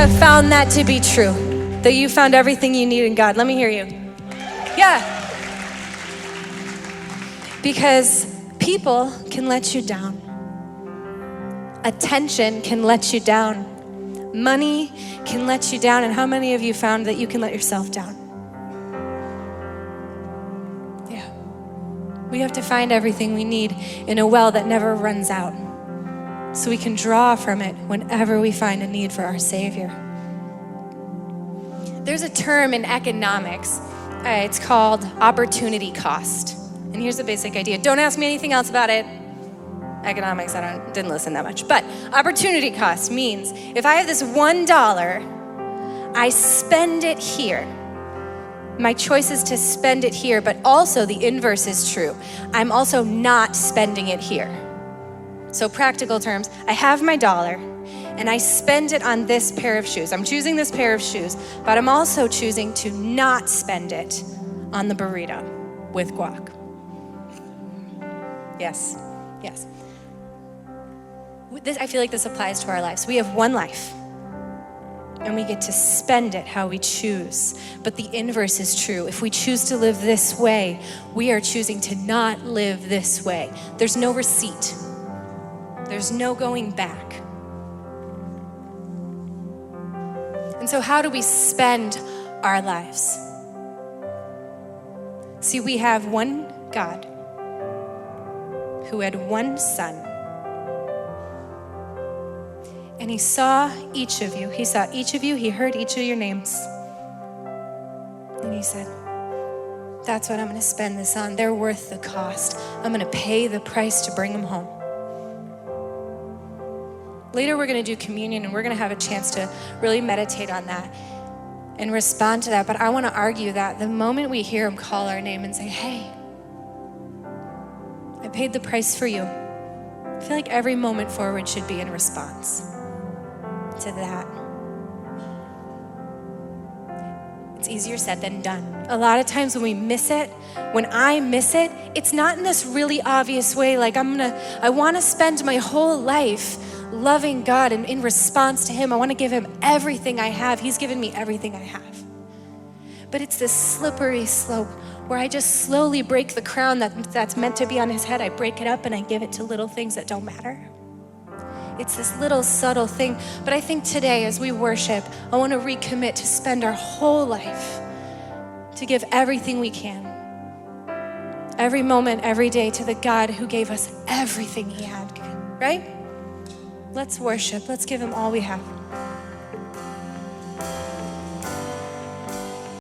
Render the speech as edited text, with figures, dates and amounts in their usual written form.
have found that to be true? That you found everything you need in God? Let me hear you. Yeah. Because people can let you down. Attention can let you down. Money can let you down. And how many of you found that you can let yourself down? Yeah. We have to find everything we need in a well that never runs out, so we can draw from it whenever we find a need for our Savior. There's a term in economics. It's called opportunity cost. And here's the basic idea. Don't ask me anything else about it. Economics, didn't listen that much. But opportunity cost means if I have this $1, I spend it here. My choice is to spend it here, but also the inverse is true. I'm also not spending it here. So practical terms, I have my $1 and I spend it on this pair of shoes. I'm choosing this pair of shoes, but I'm also choosing to not spend it on the burrito with guac. Yes, yes. I feel like this applies to our lives. We have one life, and we get to spend it how we choose. But the inverse is true. If we choose to live this way, we are choosing to not live this way. There's no receipt. There's no going back. And so how do we spend our lives? See, we have one God who had one Son. And he saw each of you. He saw each of you. He heard each of your names. And he said, that's what I'm going to spend this on. They're worth the cost. I'm going to pay the price to bring them home. Later, we're going to do communion, and we're going to have a chance to really meditate on that and respond to that. But I want to argue that the moment we hear him call our name and say, hey, I paid the price for you, I feel like every moment forward should be in response to that. It's easier said than done. A lot of times when we miss it, when I miss it, it's not in this really obvious way, like I want to spend my whole life loving God and in response to him. I want to give him everything I have. He's given me everything I have. But it's this slippery slope where I just slowly break the crown that's meant to be on his head. I break it up and I give it to little things that don't matter. It's this little subtle thing. But I think today as we worship, I want to recommit to spend our whole life to give everything we can. Every moment, every day to the God who gave us everything he had, right? Let's worship. Let's give him all we have.